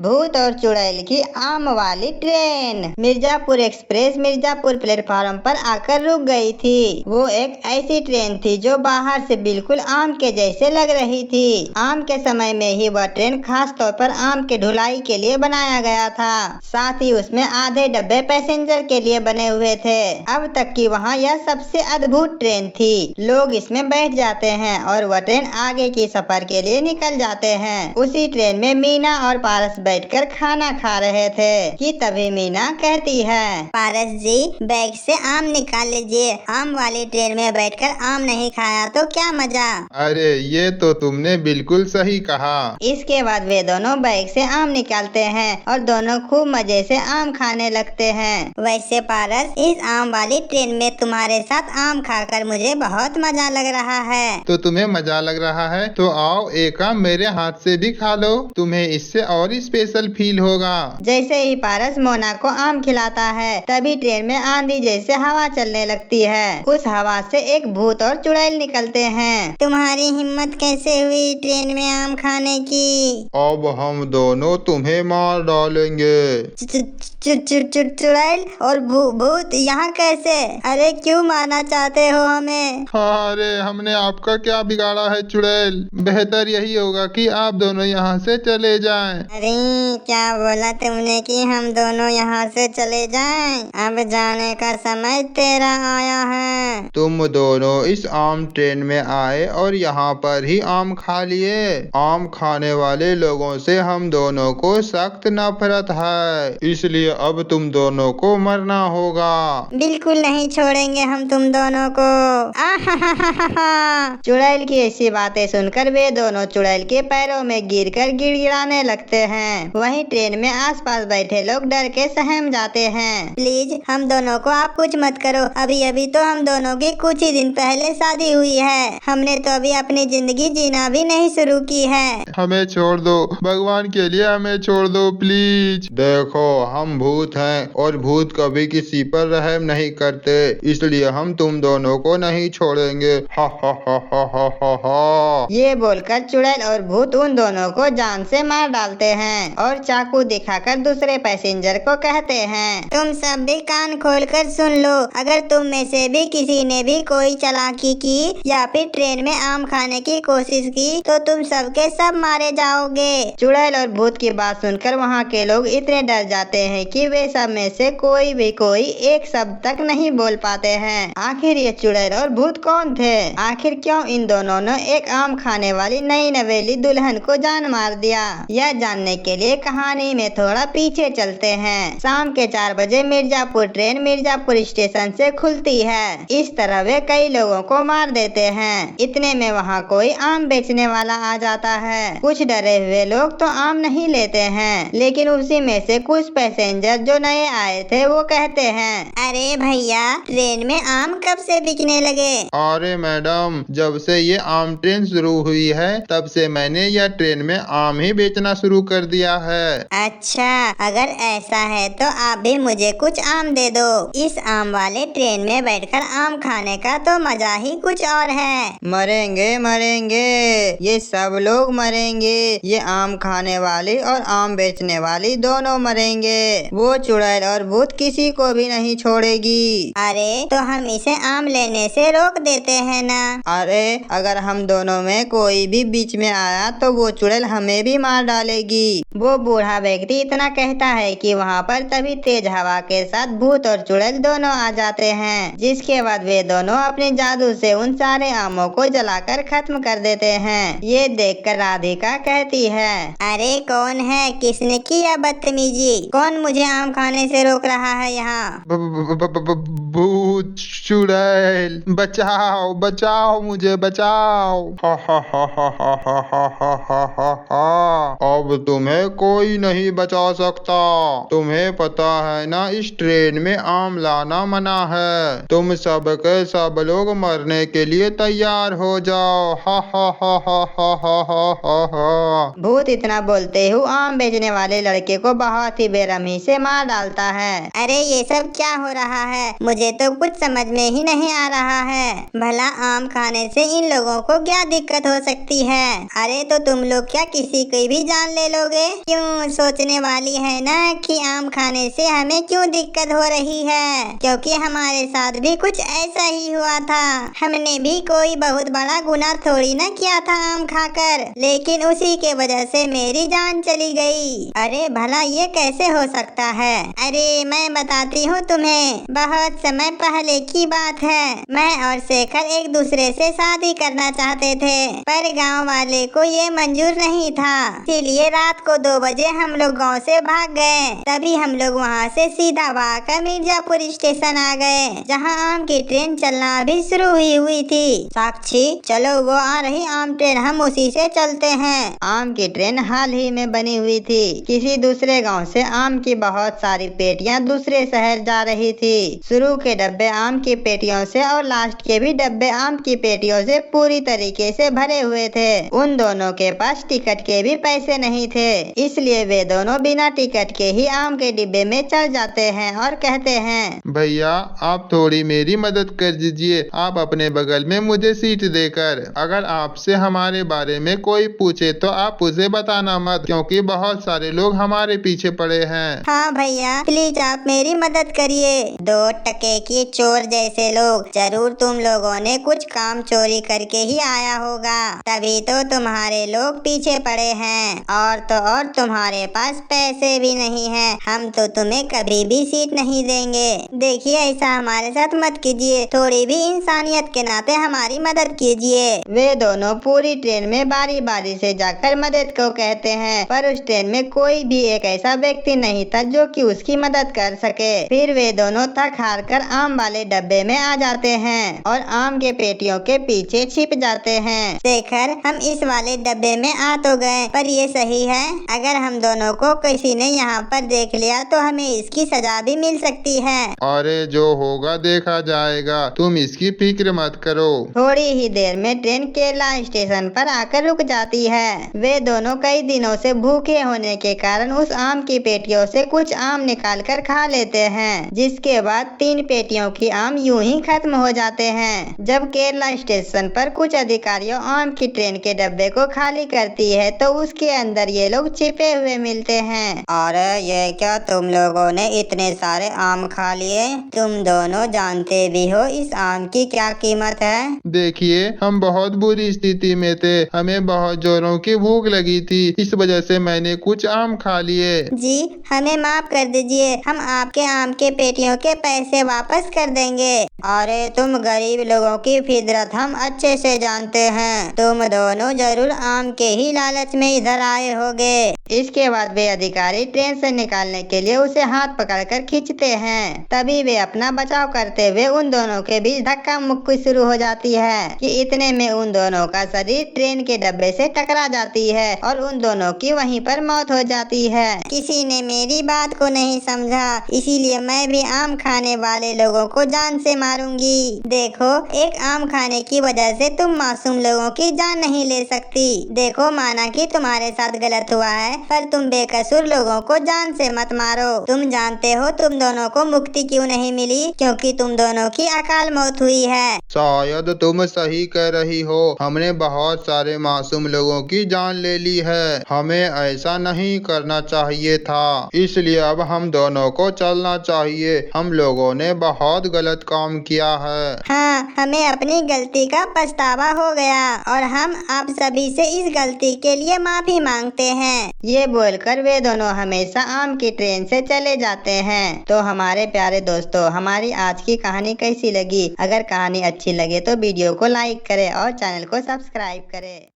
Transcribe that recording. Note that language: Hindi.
भूत और चुड़ैल की आम वाली train. Mirzapur express Mirzapur platform पर आकर रुक गई थी। वो एक ऐसी ट्रेन थी जो बाहर से बिल्कुल आम के जैसे लग रही थी। आम के समय में ही वह ट्रेन खास तौर पर आम के ढुलाई के लिए बनाया गया था। साथ ही उसमें आधे डब्बे पैसेंजर के लिए बने हुए थे। अब तक की वहाँ यह सबसे अद्भुत ट्रेन थी। लोग इसमें बैठ जाते हैं और वह ट्रेन आगे की सफर के लिए निकल जाते हैं। उसी ट्रेन में मीना और पारस बैठकर खाना खा रहे थे कि तभी मीना कहती है, पारस जी, बैग से आम निकाल लीजिए। आम वाली ट्रेन में बैठकर आम नहीं खाया तो क्या मजा। अरे ये तो तुमने बिल्कुल सही कहा। इसके बाद वे दोनों बैग से आम निकालते हैं और दोनों खूब मजे से आम खाने लगते हैं। वैसे पारस, इस आम वाली ट्रेन में तुम्हारे साथ आम खाकर मुझे बहुत मजा लग रहा है। तो तुम्हें मजा लग रहा है तो आओ एक आम मेरे हाथ से भी खा लो, तुम्हें इससे और स्पेशल फील होगा। जैसे ही पारस मोना को आम खिलाता है तभी ट्रेन में आंधी जैसे हवा चलने लगती है। उस हवा से एक भूत और चुड़ैल निकलते हैं। तुम्हारी हिम्मत कैसे हुई ट्रेन में आम खाने की। अब हम दोनों तुम्हें मार डालेंगे। चुड़ैल और भूत यहाँ कैसे। अरे क्यों मारना चाहते हो हमें। अरे हमने आपका क्या बिगाड़ा है चुड़ैल, बेहतर यही होगा कि आप दोनों यहाँ से चले जाएं। अरे क्या बोला तुमने कि हम दोनों यहाँ से चले जाएं? अब जाने का समय तेरा आया है। तुम दोनों इस आम ट्रेन में आए और यहाँ पर ही आम खा लिए। आम खाने वाले लोगों से हम दोनों को सख्त नफरत है, इसलिए अब तुम दोनों को मरना होगा। बिल्कुल नहीं छोड़ेंगे हम तुम दोनों को। चुड़ैल की ऐसी बातें सुनकर वे दोनों चुड़ैल के पैरों में गिरकर गिड़गिड़ाने लगते हैं। वहीं ट्रेन में आसपास बैठे लोग डर के सहम जाते हैं। प्लीज हम दोनों को आप कुछ मत करो। अभी अभी तो हम दोनों की कुछ ही दिन पहले शादी हुई है। हमने तो अभी अपनी जिंदगी जीना भी नहीं शुरू की है। हमें छोड़ दो, भगवान के लिए हमें छोड़ दो प्लीज। देखो हम भूत हैं और भूत कभी किसी पर रहम नहीं करते, इसलिए हम तुम दोनों को नहीं छोड़ेंगे। हा हा हा हा हा हा हा। ये बोलकर चुड़ैल और भूत उन दोनों को जान से मार डालते हैं और चाकू दिखाकर दूसरे पैसेंजर को कहते हैं, तुम सब भी कान खोलकर सुन लो। अगर तुम में से भी किसी ने भी कोई चालाकी की या फिर ट्रेन में आम खाने की कोशिश की तो तुम सबके सब मारे जाओगे। चुड़ैल और भूत की बात सुनकर वहाँ के लोग इतने डर जाते हैं कि वे सब में से कोई भी कोई एक शब्द तक नहीं बोल पाते हैं। आखिर ये चुड़ैल और भूत कौन थे। आखिर क्यों इन दोनों ने एक आम खाने वाली नई नवेली दुल्हन को जान मार दिया। यह जानने के लिए कहानी में थोड़ा पीछे चलते हैं। शाम के 4 बजे मिर्जापुर ट्रेन मिर्जापुर स्टेशन से खुलती है। इस तरह वे कई लोगों को मार देते हैं। इतने में वहाँ कोई आम बेचने वाला आ जाता है। कुछ डरे हुए लोग तो आम नहीं लेते हैं, लेकिन उसी में से कुछ पैसेंजर जो नए आए थे वो कहते हैं, अरे भैया, ट्रेन में आम कब से बिकने लगे। अरे मैडम, जब से ये आम ट्रेन शुरू हुई है तब से मैंने यह ट्रेन में आम ही बेचना शुरू कर दिया है। अच्छा, अगर ऐसा है तो आप भी मुझे कुछ आम दे दो। इस आम वाले ट्रेन में बैठकर आम खाने का तो मजा ही कुछ और है। मरेंगे मरेंगे, ये सब लोग मरेंगे। ये आम खाने वाली और आम बेचने वाली दोनों मरेंगे। वो चुड़ैल और भूत किसी को भी नहीं छोड़ेगी। अरे तो हम इसे आम लेने से रोक देते हैं ना। अरे अगर हम दोनों में कोई भी बीच में आया तो वो चुड़ैल हमें भी मार डालेगी। वो बूढ़ा व्यक्ति इतना कहता है कि वहाँ पर तभी तेज हवा के साथ भूत और चुड़ैल दोनों आ जाते हैं, जिसके बाद वे दोनों अपने जादू से उन सारे आमों को जलाकर खत्म कर देते हैं। ये देखकर राधिका कहती है, अरे कौन है, किसने किया बदतमीजी। कौन मुझे आम खाने से रोक रहा है यहाँ। भूत चुड़ैल, बचाओ बचाओ मुझे बचाओ। हा हा हा हा हा हा हा हा हा हा हा। अब तुम्हें कोई नहीं बचा सकता। तुम्हें पता है ना इस ट्रेन में आम लाना मना है। तुम सब के सब लोग मरने के लिए तैयार हो जाओ। हा हा हा हा हा हा हा हा हा। भूत इतना बोलते हुए आम बेचने वाले लड़के को बहुत ही बेरहमी से मार डालता है। अरे ये सब क्या हो रहा है, मुझे मुझे तो कुछ समझ में ही नहीं आ रहा है। भला आम खाने से इन लोगों को क्या दिक्कत हो सकती है? अरे तो तुम लोग क्या किसी की भी जान ले लोगे? क्यों सोचने वाली है ना कि आम खाने से हमें क्यों दिक्कत हो रही है, क्योंकि हमारे साथ भी कुछ ऐसा ही हुआ था। हमने भी कोई बहुत बड़ा गुनाह थोड़ी ना किया था आम खाकर, लेकिन उसी के वजह से मेरी जान चली गई। अरे भला ये कैसे हो सकता है? अरे मैं बताती हूँ तुम्हें। बहुत समय पहले की बात है, मैं और शेखर एक दूसरे से शादी करना चाहते थे, पर गांव वाले को ये मंजूर नहीं था। इसीलिए रात को 2 बजे हम लोग गांव से भाग गए। तभी हम लोग वहाँ से सीधा भागकर मिर्जापुर स्टेशन आ गए, जहाँ आम की ट्रेन चलना अभी शुरू हुई थी। साक्षी, चलो वो आ रही आम ट्रेन, हम उसी से चलते हैं। आम की ट्रेन हाल ही में बनी हुई थी। किसी दूसरे गांव से आम की बहुत सारी पेटियां दूसरे शहर जा रही थी। शुरू के डब्बे आम की पेटियों से और लास्ट के भी डब्बे आम की पेटियों से पूरी तरीके से भरे हुए थे। उन दोनों के पास टिकट के भी पैसे नहीं थे, इसलिए वे दोनों बिना टिकट के ही आम के डिब्बे में चढ़ जाते हैं और कहते हैं, भैया आप थोड़ी मेरी मदद कर दीजिए, आप अपने बगल में मुझे सीट देकर। अगर आपसे हमारे बारे में कोई पूछे तो आप उसे बताना मत, क्योंकि बहुत सारे लोग हमारे पीछे पड़े हैं। हाँ भैया, प्लीज आप मेरी मदद करिए। 2 टके की चोर जैसे लोग, जरूर तुम लोगों ने कुछ काम चोरी करके ही आया होगा, तभी तो तुम्हारे लोग पीछे पड़े हैं। और तो और तुम्हारे पास पैसे भी नहीं है। हम तो तुम्हें कभी भी सीट नहीं देंगे। देखिए ऐसा हमारे साथ मत कीजिए, थोड़ी भी इंसानियत के नाते हमारी मदद कीजिए। वे दोनों पूरी ट्रेन में बारी बारी से जाकर मदद को कहते हैं, पर उस ट्रेन में कोई भी एक ऐसा व्यक्ति नहीं था जो कि उसकी मदद कर सके। फिर वे दोनों थक हार कर आम वाले डब्बे में आ जाते हैं और आम के पेटियों के पीछे छिप जाते हैं। शेखर, हम इस वाले डब्बे में आ तो गए, पर ये सही है? अगर हम दोनों को किसी ने यहाँ पर देख लिया तो हमें इसकी सजा भी मिल सकती है। अरे जो होगा देखा जाएगा, तुम इसकी फिक्र मत करो। थोड़ी ही देर में ट्रेन केरला स्टेशन पर आकर रुक जाती है। वे दोनों कई दिनों से भूखे होने के कारण उस आम की पेटियों से कुछ आम निकाल कर खा लेते हैं, जिसके बाद 3 पेटियों की आम यूं ही खत्म हो जाते हैं। जब केरला स्टेशन पर कुछ अधिकारियों आम की ट्रेन के डब्बे को खाली करती है तो उसके अंदर ये लोग छिपे हुए मिलते हैं। अरे ये क्या, तुम लोगों ने इतने सारे आम खा लिए? तुम दोनों जानते भी हो इस आम की क्या कीमत है? देखिए हम बहुत बुरी स्थिति में थे, हमें बहुत जोरों की भूख लगी थी, इस वजह से मैंने कुछ आम खा लिए। जी हमें माफ कर दीजिए, हम आपके आम के पेटियों के पैसे वापस कर देंगे। अरे तुम गरीब लोगों की फितरत हम अच्छे से जानते हैं, तुम दोनों जरूर आम के ही लालच में इधर आए होगे। इसके बाद वे अधिकारी ट्रेन से निकालने के लिए उसे हाथ पकड़कर खींचते हैं। तभी वे अपना बचाव करते हुए उन दोनों के बीच धक्का मुक्की शुरू हो जाती है कि इतने में उन दोनों का शरीर ट्रेन के डब्बे से टकरा जाती है और उन दोनों की वहीं पर मौत हो जाती है। किसी ने मेरी बात को नहीं समझा, इसीलिए मैं भी आम खाने वाले लोगों को जान से मारूंगी। देखो, एक आम खाने की वजह से तुम मासूम लोगों की जान नहीं ले सकती। देखो, माना कि तुम्हारे साथ गलत हुआ है, पर तुम बेकसूर लोगों को जान से मत मारो। तुम जानते हो तुम दोनों को मुक्ति क्यों नहीं मिली? क्योंकि तुम दोनों की अकाल मौत हुई है। शायद तुम सही कह रही हो, हमने बहुत सारे मासूम लोगों की जान ले ली है, हमें ऐसा नहीं करना चाहिए था, इसलिए अब हम दोनों को चलना चाहिए। हम लोगों ने बहुत गलत काम किया है। हाँ, हमें अपनी गलती का पछतावा हो गया और हम आप सभी से इस गलती के लिए माफी मांगते हैं। ये बोलकर वे दोनों हमेशा आम की ट्रेन से चले जाते हैं। तो हमारे प्यारे दोस्तों, हमारी आज की कहानी कैसी लगी? अगर कहानी अच्छी लगे तो वीडियो को लाइक करें और चैनल को सब्सक्राइब करें।